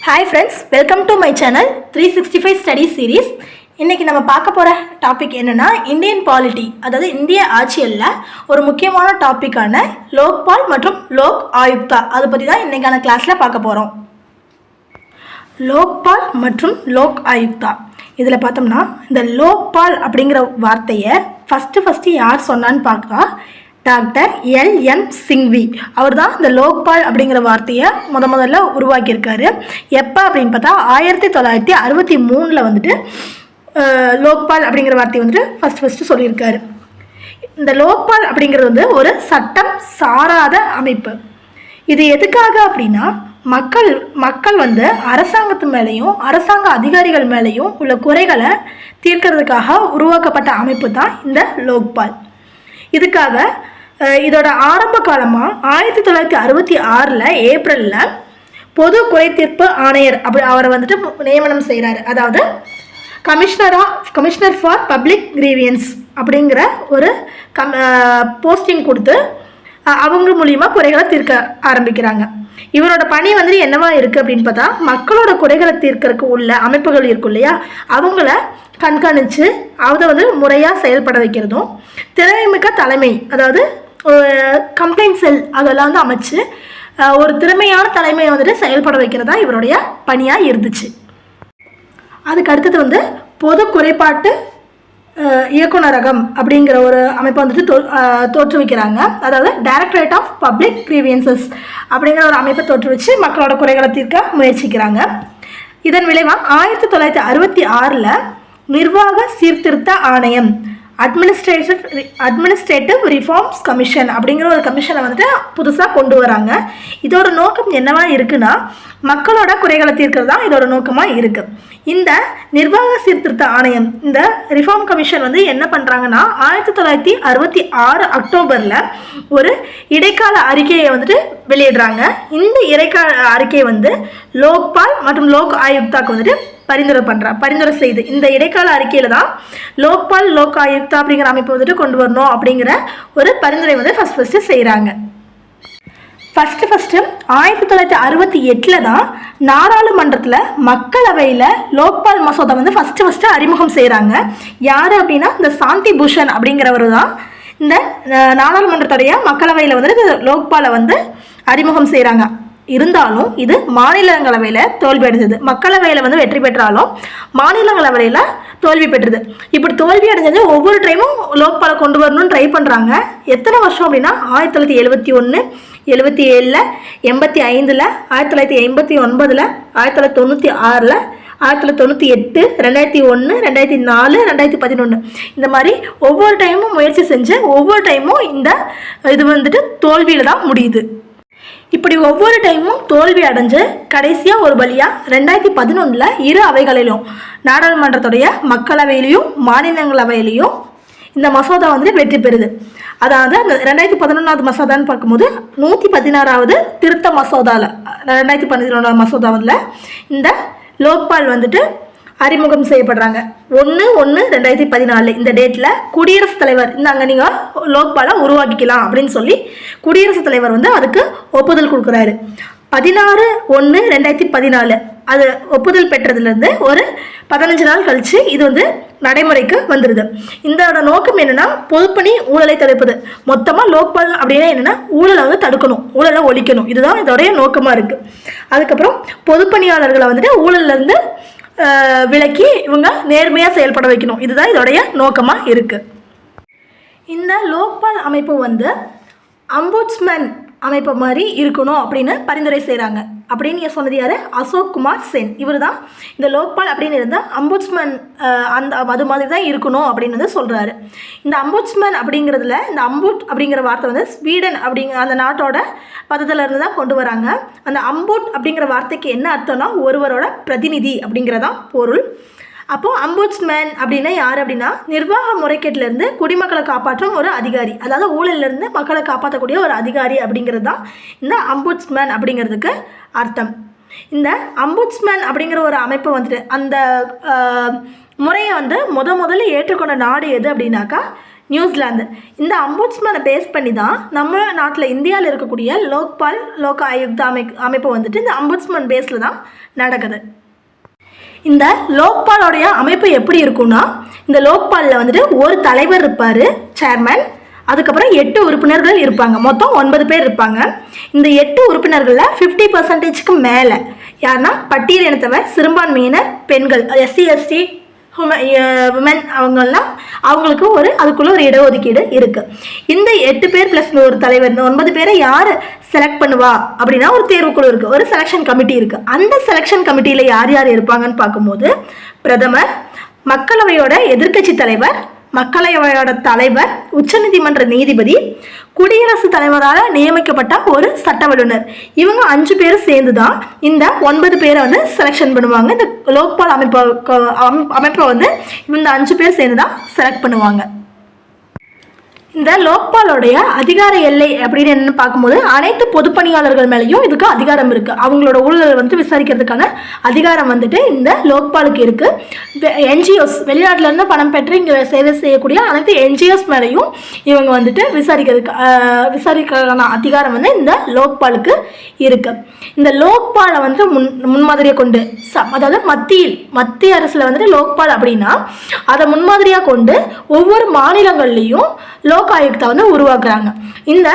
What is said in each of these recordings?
Hi friends, welcome to my channel 365 Study Series. இன்னைக்கு நம்ம பார்க்க போகிற டாபிக் என்னன்னா இந்தியன் பாலிட்டி, அதாவது இந்திய ஆட்சியல்ல ஒரு முக்கியமான டாப்பிக்கான லோக்பால் மற்றும் லோக் ஆயுக்தா அதை பற்றி தான் இன்னைக்கான கிளாஸில் பார்க்க போகிறோம். லோக்பால் மற்றும் லோக் ஆயுக்தா இதில் பார்த்தோம்னா இந்த லோக்பால் அப்படிங்கிற வார்த்தையை ஃபஸ்ட்டு யார் சொன்னான்னு பார்த்தா டாக்டர் எல்.எம். சிங்வி. அவர் தான் இந்த லோக்பால் அப்படிங்கிற வார்த்தையை முதல்ல உருவாக்கியிருக்காரு. எப்போ அப்படின்னு பார்த்தா 1963 வந்துட்டு லோக்பால் அப்படிங்கிற வார்த்தையை வந்துட்டு ஃபஸ்ட்டு சொல்லியிருக்காரு. இந்த லோக்பால் அப்படிங்கிறது வந்து ஒரு சட்டம் சாராத அமைப்பு. இது எதுக்காக அப்படின்னா மக்கள் வந்து அரசாங்கத்து மேலேயும் அரசாங்க அதிகாரிகள் மேலேயும் உள்ள குறைகளை தீர்க்கிறதுக்காக உருவாக்கப்பட்ட அமைப்பு தான் இந்த லோக்பால். இதுக்காக இதோட ஆரம்ப காலமாக 1966 ஏப்ரலில் பொது குறைதீர்ப்பு ஆணையர் அவரை வந்துட்டு நியமனம் செய்கிறாரு. அதாவது கமிஷனர் ஃபார் பப்ளிக் கிரீவியன்ஸ் அப்படிங்கிற ஒரு போஸ்டிங் கொடுத்து அவங்க மூலியமாக குறைகளை தீர்க்க ஆரம்பிக்கிறாங்க. இவரோட பணி வந்துட்டு என்னவா இருக்குது அப்படின்னு பார்த்தா மக்களோட குறைகளை தீர்க்கறதுக்கு உள்ள அமைப்புகள் இருக்கும் இல்லையா, அவங்கள கண்காணித்து அதை வந்து முறையாக செயல்பட வைக்கிறதும், திறமைமிக்க தலைமை அதாவது கம்ப்ளைண்ட் செல் அதெல்லாம் வந்து அமைச்சு ஒரு திறமையான தலைமையை வந்துட்டு செயல்பட வைக்கிறதா இவருடைய பணியாக இருந்துச்சு. அதுக்கு அடுத்தது வந்து பொது குறைபாட்டு இயக்குநரகம் அப்படிங்கிற ஒரு அமைப்பை வந்துட்டு தோற்றுவிக்கிறாங்க. அதாவது டைரக்டரேட் ஆஃப் பப்ளிக் கிரீவியன்சஸ் அப்படிங்கிற ஒரு அமைப்பை தோற்றுவிச்சு மக்களோட குறைகளை தீர்க்க முயற்சிக்கிறாங்க. இதன் விளைவாக 1966 நிர்வாக சீர்திருத்த ஆணையம் அட்மினிஸ்ட்ரேட்டிவ் ரிஃபார்ம்ஸ் கமிஷன் அப்படிங்கிற ஒரு கமிஷனை வந்துட்டு புதுசாக கொண்டு வராங்க. இதோட நோக்கம் என்னவா இருக்குன்னா மக்களோட குறைகளை தீர்க்கிறது தான் இதோட நோக்கமாக இருக்குது. இந்த நிர்வாக சீர்திருத்த ஆணையம் இந்த ரிஃபார்ம் கமிஷன் வந்து என்ன பண்ணுறாங்கன்னா 1966 அக்டோபரில் ஒரு இடைக்கால அறிக்கையை வந்துட்டு வெளியிடுறாங்க. இந்த இடைக்கால அறிக்கையை வந்து லோக்பால் மற்றும் லோக் ஆயுக்தாக்கு வந்துட்டு பரிந்துரை செய்து இந்த இடைக்கால அறிக்கையில் தான் லோக்பால் லோக் ஆயுக்தா அப்படிங்கிற அமைப்பை வந்துட்டு கொண்டு வரணும் அப்படிங்கிற ஒரு பரிந்துரை வந்து ஃபஸ்ட்டு செய்கிறாங்க. ஃபஸ்ட்டு 1968 தான் நாடாளுமன்றத்தில் மக்களவையில் லோக்பால் மசோதா வந்து ஃபஸ்ட்டு அறிமுகம் செய்கிறாங்க. யார் அப்படின்னா இந்த சாந்தி பூஷன் அப்படிங்கிறவர் தான் இந்த நாடாளுமன்றத்துடைய மக்களவையில் வந்துட்டு லோக்பாலை வந்து அறிமுகம் செய்கிறாங்க. இருந்தாலும் இது மாநிலங்களவையில் தோல்வி அடைஞ்சது. மக்களவையில் வந்து வெற்றி பெற்றாலும் மாநிலங்களவையில் தோல்வி பெற்றது. இப்படி தோல்வி அடைஞ்சது ஒவ்வொரு டைமும் லோக்பாலை கொண்டு வரணும்னு ட்ரை பண்ணுறாங்க. எத்தனை வருஷம் அப்படின்னா 1971, 77, 85, 1989, 1996, 1998, 2001, 2004, 2011 இந்த மாதிரி ஒவ்வொரு டைமும் முயற்சி செஞ்சு ஒவ்வொரு டைமும் இது வந்துட்டு தோல்வியில் தான் முடியுது. இப்படி ஒவ்வொரு டைமும் தோல்வி அடைஞ்சு கடைசியாக ஒரு வழியாக 2011 இரு அவைகளிலும் நாடாளுமன்றத்துடைய மக்களவையிலையும் மாநிலங்களவையிலையும் இந்த மசோதா வந்துட்டு வெற்றி பெறுது. அதாவது அந்த 2011 மசோதான்னு பார்க்கும்போது 116வது திருத்த மசோதாவில் 2011 மசோதாவில் இந்த லோக்பால் வந்துட்டு அறிமுகம் செய்யப்படுறாங்க. 1/1/2014 இந்த டேட்டில் குடியரசுத் தலைவர் இந்தாங்க நீங்கள் லோக்பாலை உருவாக்கிக்கலாம் அப்படின்னு சொல்லி குடியரசுத் தலைவர் வந்து அதுக்கு ஒப்புதல் கொடுக்குறாரு. 16/1/2014 அது ஒப்புதல் பெற்றதுலேருந்து ஒரு 15 நாள் கழித்து இது வந்து நடைமுறைக்கு வந்துடுது. இதோட நோக்கம் என்னென்னா பொதுப்பணி ஊழலை தடுப்பது. மொத்தமாக லோக்பால் அப்படின்னா என்னென்னா ஊழலை வந்து தடுக்கணும், ஊழலை ஒழிக்கணும், இதுதான் இதோடைய நோக்கமாக இருக்குது. அதுக்கப்புறம் பொதுப்பணியாளர்களை வந்துட்டு ஊழல்லேருந்து விலக்கி இவங்க நேர்மையாக செயல்பட வைக்கணும், இதுதான் இதோடைய நோக்கமாக இருக்குது. இந்த லோக்பால் அமைப்பு வந்து அம்புட்ஸ்மேன் அமைப்பு மாதிரி இருக்கணும் அப்படின்னு பரிந்துரை செய்கிறாங்க. அப்படின்னு சொன்னது யார்? அசோக் குமார் சென். இவர் தான் இந்த லோக்பால் அப்படின்னு இருந்தால் அம்புட்ஸ்மேன் அது மாதிரி தான் இருக்கணும் அப்படின்னு வந்து சொல்கிறாரு. இந்த அம்புட்ஸ்மேன் அப்படிங்கிறதுல இந்த அம்புட் அப்படிங்கிற வார்த்தை வந்து ஸ்வீடன் அப்படிங்கிற அந்த நாட்டோட பதத்தில் இருந்து தான் கொண்டு வராங்க. அந்த அம்புட் அப்படிங்கிற வார்த்தைக்கு என்ன அர்த்தம்னா ஒருவரோட பிரதிநிதி அப்படிங்கிறதான் பொருள். அப்போது அம்புட்ஸ்மேன் அப்படின்னா யார் அப்படின்னா நிர்வாக முறைகேட்டிலேருந்து குடிமக்களை காப்பாற்றும் ஒரு அதிகாரி, அதாவது ஊழலிருந்து மக்களை காப்பாற்றக்கூடிய ஒரு அதிகாரி அப்படிங்கிறது தான் இந்த அம்புட்ஸ்மேன் அப்படிங்கிறதுக்கு அர்த்தம். இந்த அம்புட்ஸ்மேன் அப்படிங்கிற ஒரு அமைப்பை வந்துட்டு அந்த முறையை வந்து முதல்ல ஏற்றுக்கொண்ட நாடு எது அப்படின்னாக்கா நியூசிலாந்து. இந்த அம்புட்ஸ்மனை பேஸ் பண்ணி தான் நம்ம நாட்டில் இந்தியாவில் இருக்கக்கூடிய லோக்பால் லோக் ஆயுக்தா அமைப்பு வந்துட்டு இந்த அம்புட்ஸ்மன் பேஸில் தான் நடக்குது. இந்த லோக்பாலோடைய அமைப்பு எப்படி இருக்குன்னா, இந்த லோக்பாலில் வந்துட்டு ஒரு தலைவர் இருப்பார், சேர்மன். அதுக்கப்புறம் 8 உறுப்பினர்கள் இருப்பாங்க. மொத்தம் 9 பேர் இருப்பாங்க. இந்த 8 உறுப்பினர்களில் 50%க்கு மேலே யாருன்னா பட்டியல் இனத்தவர், சிறுபான்மையினர், பெண்கள், SC ST விமன், அவங்களுக்கு அதுக்குள்ள ஒரு இடஒதுக்கீடு இருக்கு. இந்த 8 பேர் பிளஸ் ஒரு தலைவர், இந்த 9 பேரை யார் செலக்ட் பண்ணுவா அப்படின்னா ஒரு தேர்வுக்குழு இருக்கு, ஒரு செலெக்ஷன் கமிட்டி இருக்கு. அந்த செலெக்ஷன் கமிட்டியில யார் யார் இருப்பாங்கன்னு பார்க்கும்போது பிரதமர், மக்களவையோட எதிர்க்கட்சி தலைவர், மக்களவையோட தலைவர், உச்சநீதிமன்ற நீதிபதி, குடியரசுத் தலைவரால் நியமிக்கப்பட்ட ஒரு சட்ட வல்லுநர், இவங்க 5 பேரும் சேர்ந்து தான் இந்த 9 பேரை வந்து செலெக்ஷன் பண்ணுவாங்க. இந்த லோக்பால் அமைப்பை வந்து இந்த 5 பேர் சேர்ந்து தான் செலக்ட் பண்ணுவாங்க. இந்த லோக்பாலோடைய அதிகார எல்லை அப்படின்னு என்னன்னு பார்க்கும்போது அனைத்து பொதுப்பணியாளர்கள் மேலேயும் இதுக்கு அதிகாரம் இருக்கு. அவங்களோட ஊழல் வந்து விசாரிக்கிறதுக்கான அதிகாரம் வந்துட்டு இந்த லோக்பாலுக்கு இருக்கு. NGOs, வெளிநாட்டில இருந்து பணம் பெற்று இங்கே சேவை செய்யக்கூடிய அனைத்து NGOs மேலேயும் இவங்க வந்துட்டு விசாரிக்கிறதுக்கான அதிகாரம் வந்து இந்த லோக்பாலுக்கு இருக்கு. இந்த லோக்பாலை வந்து முன்மாதிரியை கொண்டு, அதாவது மத்திய அரசுல வந்துட்டு லோக்பால் அப்படின்னா அதை முன்மாதிரியாக கொண்டு ஒவ்வொரு மாநிலங்கள்லையும் லோக் ஆயுக்தா வந்து உருவாக்குறாங்க. இந்த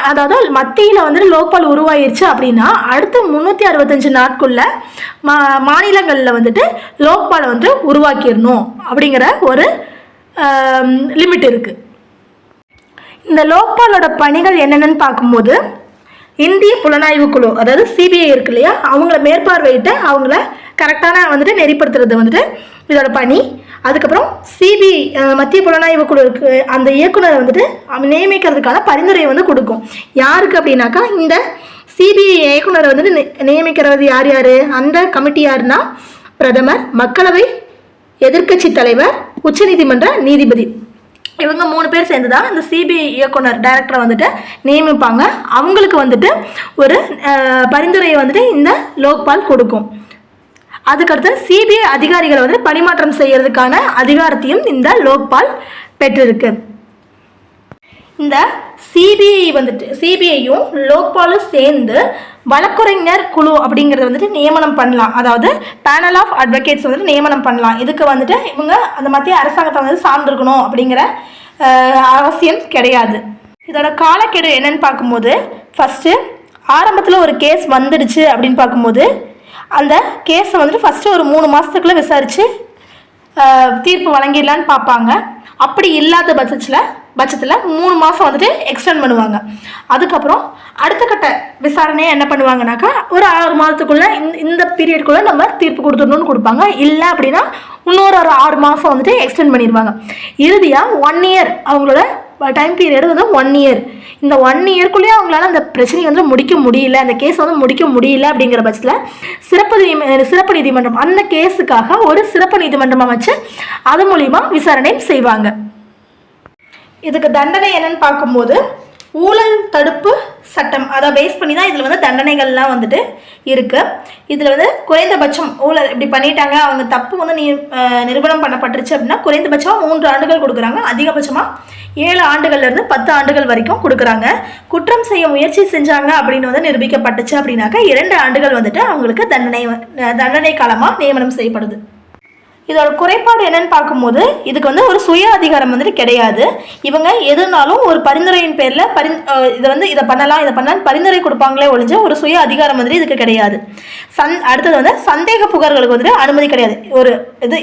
அதாவது மத்தியில் வந்துட்டு லோக்பால் உருவாயிருச்சு அப்படின்னா அடுத்த 365 நாட்குள்ள மாநிலங்களில் வந்துட்டு லோக்பாலை வந்து உருவாக்கிடணும் அப்படிங்கிற ஒரு லிமிட் இருக்கு. இந்த லோக்பாலோட பணிகள் என்னென்னு பார்க்கும்போது, இந்திய புலனாய்வு குழு அதாவது CBI இருக்கு இல்லையா, அவங்கள மேற்பார்வையிட்டு அவங்கள கரெக்டான வந்துட்டு நெறிப்படுத்துறது வந்துட்டு இதோட பணி. அதுக்கப்புறம் CBI மத்திய புலனாய்வு குழு இருக்கு, அந்த இயக்குநரை வந்துட்டு நியமிக்கிறதுக்கான பரிந்துரையை வந்து கொடுக்கும். யாருக்கு அப்படின்னாக்கா இந்த CBI இயக்குநரை வந்துட்டு நியமிக்கிறது யார் யார், அந்த கமிட்டி யாருன்னா பிரதமர், மக்களவை, எதிர்க்கட்சி தலைவர், உச்சநீதிமன்ற நீதிபதி, இவங்க 3 பேர் சேர்ந்து தான் இந்த CBI இயக்குனர் டைரக்டரை வந்துட்டு நியமிப்பாங்க. அவங்களுக்கு வந்துட்டு ஒரு பரிந்துரையை வந்துட்டு இந்த லோக்பால் கொடுக்கும். அதுக்கடுத்து CBI அதிகாரிகளை வந்து பணிமாற்றம் செய்யறதுக்கான அதிகாரத்தையும் இந்த லோக்பால் பெற்றிருக்கு. இந்த CBIயும் லோக்பாலும் சேர்ந்து வழக்குரைஞர் குழு அப்படிங்கிறத வந்துட்டு நியமனம் பண்ணலாம். அதாவது பேனல் ஆஃப் அட்வொகேட்ஸ் வந்துட்டு நியமனம் பண்ணலாம். இதுக்கு வந்துட்டு இவங்க அந்த மத்திய அரசாங்கத்தை வந்து சார்ந்திருக்கணும் அப்படிங்கிற அவசியம் கிடையாது. இதோட காலக்கெடு என்னன்னு பார்க்கும்போது, ஃபஸ்ட்டு ஆரம்பத்தில் ஒரு கேஸ் வந்துடுச்சு அப்படின்னு பார்க்கும்போது அந்த கேஸை வந்துட்டு ஃபஸ்ட்டு ஒரு 3 மாதத்துக்குள்ளே விசாரித்து தீர்ப்பு வழங்கிடலான்னு பார்ப்பாங்க. அப்படி இல்லாத பட்சத்தில் 3 மாதம் வந்துட்டு எக்ஸ்டெண்ட் பண்ணுவாங்க. அதுக்கப்புறம் அடுத்த கட்ட விசாரணையை என்ன பண்ணுவாங்கனாக்கா ஒரு 6 மாதத்துக்குள்ளே இந்த பீரியடுக்குள்ளே நம்ம தீர்ப்பு கொடுத்துடணும்னு கொடுப்பாங்க. இல்லை அப்படின்னா இன்னொரு 6 மாதம் வந்துட்டு எக்ஸ்டெண்ட் பண்ணிடுவாங்க. இறுதியாக 1 இயர் அவங்களோட டைம் பீரியடு வந்து 1 இயர். இந்த 1 இயர்க்குள்ளேயே அவங்களால அந்த பிரச்சனையை வந்து முடிக்க முடியல, அந்த கேஸ் வந்து முடிக்க முடியல அப்படிங்கிற பட்சத்தில் சிறப்பு நீதிமன்றம், அந்த கேஸுக்காக ஒரு சிறப்பு நீதிமன்றம் அமைச்சு அது மூலிமா விசாரணை செய்வாங்க. இதுக்கு தண்டனை என்னன்னு பார்க்கும்போது ஊழல் தடுப்பு சட்டம் அதை பேஸ் பண்ணி தான் இதில் வந்து தண்டனைகள்லாம் வந்துட்டு இருக்குது. இதில் வந்து குறைந்தபட்சம் ஊழல் இப்படி பண்ணிட்டாங்க, அவங்க தப்பு வந்து நிரூபணம் பண்ணப்பட்டுருச்சு அப்படின்னா குறைந்தபட்சமாக 3 ஆண்டுகள் கொடுக்குறாங்க. அதிகபட்சமாக 7 ஆண்டுகள்லேருந்து 10 ஆண்டுகள் வரைக்கும் கொடுக்குறாங்க. குற்றம் செய்ய முயற்சி செஞ்சாங்க அப்படின்னு வந்து நிரூபிக்கப்பட்டுச்சு அப்படின்னாக்கா 2 ஆண்டுகள் வந்துட்டு அவங்களுக்கு தண்டனை காலமாக நியமனம் செய்யப்படுது. இதோட குறைபாடு என்னன்னு பார்க்கும்போது இதுக்கு வந்து ஒரு சுய அதிகாரம் வந்துட்டு கிடையாது. இவங்க எதுனாலும் ஒரு பரிந்துரையின் பேரில் இதை பண்ணலாம் பரிந்துரை கொடுப்பாங்களே ஒழிஞ்சு ஒரு சுய அதிகாரம் வந்துட்டு இதுக்கு கிடையாது. அடுத்தது வந்து சந்தேக புகார்களுக்கு வந்துட்டு அனுமதி கிடையாது. ஒரு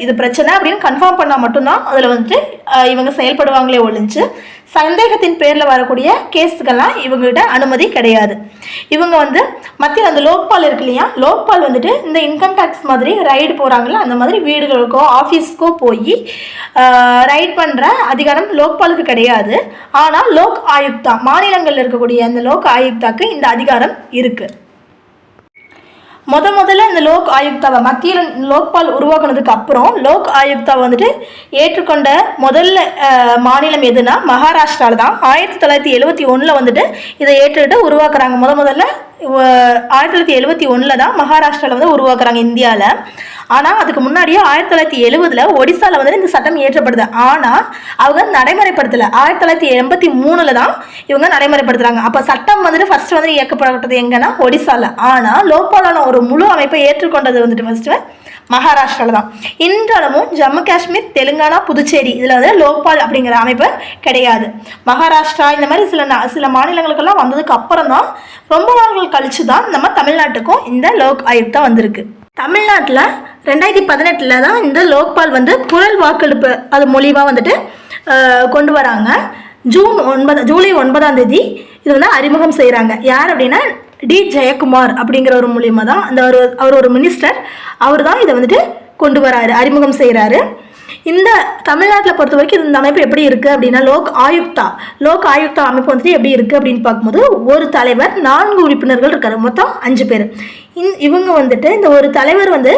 இது பிரச்சனை அப்படின்னு கன்ஃபார்ம் பண்ணால் மட்டும்தான் அதில் வந்துட்டு இவங்க செயல்படுவாங்களே ஒழிஞ்சு சந்தேகத்தின் பேரில் வரக்கூடிய கேஸுக்கெல்லாம் இவங்ககிட்ட அனுமதி கிடையாது. இவங்க வந்து மத்திய அந்த லோக்பால் இருக்கு இல்லையா, லோக்பால் வந்துட்டு இந்த இன்கம் டேக்ஸ் மாதிரி ரைடு போகிறாங்களா, அந்த மாதிரி வீடுகளுக்கோ ஆஃபீஸ்க்கோ போய் ரைட் பண்ணுற அதிகாரம் லோக்பாலுக்கு கிடையாது. ஆனால் லோக் ஆயுக்தா, மாநிலங்களில் இருக்கக்கூடிய அந்த லோக் ஆயுக்தாக்கு இந்த அதிகாரம் இருக்குது. முதல்ல இந்த லோக் ஆயுக்தாவை மத்தியில் லோக்பால் உருவாக்குனதுக்கு அப்புறம் லோக் ஆயுக்தாவை வந்துட்டு ஏற்றுக்கொண்ட முதல்ல மாநிலம் எதுனா மகாராஷ்டிராவில் தான். 1971 வந்துட்டு இதை ஏற்றுக்கிட்டு உருவாக்குறாங்க. முதல்ல 1971 தான் மகாராஷ்டிராவில் வந்து உருவாக்குறாங்க இந்தியாவில். ஆனால் அதுக்கு முன்னாடியே 1970 ஒடிசாவில் வந்து இந்த சட்டம் இயற்றப்படுது. ஆனால் அவங்க நடைமுறைப்படுத்தலை. 1983 தான் இவங்க நடைமுறைப்படுத்துகிறாங்க. அப்போ சட்டம் வந்துட்டு ஃபஸ்ட்டு வந்து இயக்கப்பட்டது எங்கன்னா ஒடிசாவில். ஆனால் லோக்பாலான ஒரு முழு அமைப்பை ஏற்றுக்கொண்டது வந்துட்டு ஃபஸ்ட்டு மகாராஷ்டிராவில் தான். இன்றளவும் ஜம்மு காஷ்மீர், தெலுங்கானா, புதுச்சேரி இதில் வந்து லோக்பால் அப்படிங்கிற அமைப்பு கிடையாது. மகாராஷ்டிரா இந்த மாதிரி சில மாநிலங்களுக்கெல்லாம் வந்ததுக்கு அப்புறம் தான் ரொம்ப நாட்கள் கழிச்சு தான் நம்ம தமிழ்நாட்டுக்கும் இந்த லோக் ஆயுக்தா வந்திருக்கு. தமிழ்நாட்டில் 2018 தான் இந்த லோக்பால் வந்து குரல் வாக்கெடுப்பு அது மூலியமாக வந்துட்டு கொண்டு வராங்க. ஜூலை 9 இது வந்து அறிமுகம் செய்கிறாங்க. யார் அப்படின்னா டி ஜெயக்குமார் அப்படிங்கிற ஒரு மூலியமாக தான் அவர் ஒரு மினிஸ்டர். அவர் தான் இதை வந்துட்டு கொண்டு வராரு, அறிமுகம் செய்கிறாரு. இந்த தமிழ்நாட்டில் பொறுத்த வரைக்கும் இந்த அமைப்பு எப்படி இருக்குது அப்படின்னா லோக் ஆயுக்தா அமைப்பு வந்துட்டு எப்படி இருக்குது அப்படின்னு பார்க்கும்போது ஒரு தலைவர், 4 உறுப்பினர்கள் இருக்காரு, மொத்தம் 5 பேர். இவங்க வந்துட்டு இந்த ஒரு தலைவர் வந்து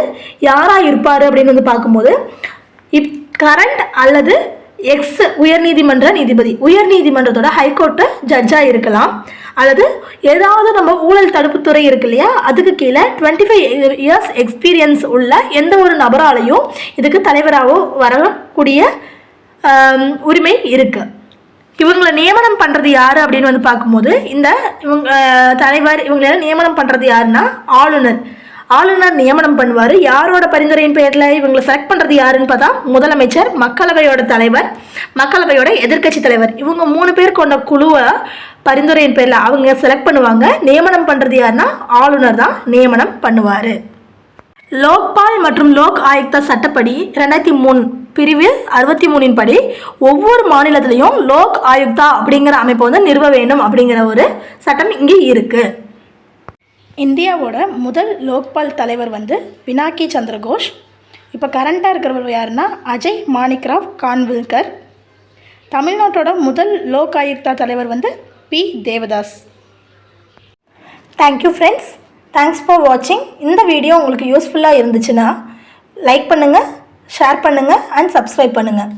யாராக இருப்பார் அப்படின்னு வந்து பார்க்கும்போது கரண்ட் அல்லது எக்ஸ் உயர்நீதிமன்ற நீதிபதி, உயர்நீதிமன்றத்தோட ஹைகோர்ட்டு ஜட்ஜாக இருக்கலாம், அல்லது ஏதாவது நம்ம ஊழல் தடுப்புத்துறை இருக்கு இல்லையா, அதுக்கு கீழே 25 இயர்ஸ் எக்ஸ்பீரியன்ஸ் உள்ள எந்த ஒரு நபராலையும் இதுக்கு தலைவராக வரக்கூடிய உரிமை இருக்குது. இவங்களை நியமனம் பண்ணுறது யார் அப்படின்னு வந்து பார்க்கும்போது இவங்களை நியமனம் பண்ணுறது யாருன்னா ஆளுநர் நியமனம் பண்ணுவார். யாரோட பரிந்துரையின் பேரில் இவங்களை செலக்ட் பண்ணுறது யாருன்னு பார்த்தா முதலமைச்சர், மக்களவையோட தலைவர், மக்களவையோட எதிர்க்கட்சி தலைவர், இவங்க 3 பேர் கொண்ட குழுவை பரிந்துரையின் பேரில் அவங்க செலக்ட் பண்ணுவாங்க. நியமனம் பண்ணுறது யாருன்னா ஆளுநர் தான் நியமனம் பண்ணுவார். லோக்பால் மற்றும் லோக் ஆயுக்தா சட்டப்படி 2003 பிரிவு 63 படி ஒவ்வொரு மாநிலத்திலையும் லோக் ஆயுக்தா அப்படிங்கிற அமைப்பை வந்து நிறுவ வேண்டும் அப்படிங்கிற ஒரு சட்டம் இங்கே இருக்குது. இந்தியாவோட முதல் லோக்பால் தலைவர் வந்து பினாக்கி சந்திர கோஷ். இப்போ கரண்ட்டாக இருக்கிறவர் யாருன்னா அஜய் மாணிக்ராவ் கான்வில்கர். தமிழ்நாட்டோட முதல் லோக் ஆயுக்தா தலைவர் வந்து P Devadas. Thank you friends, thanks for வாட்சிங். இந்த வீடியோ உங்களுக்கு யூஸ்ஃபுல்லாக இருந்துச்சுன்னா லைக் பண்ணுங்கள், ஷேர் பண்ணுங்கள் அண்ட் சப்ஸ்கிரைப் பண்ணுங்கள்.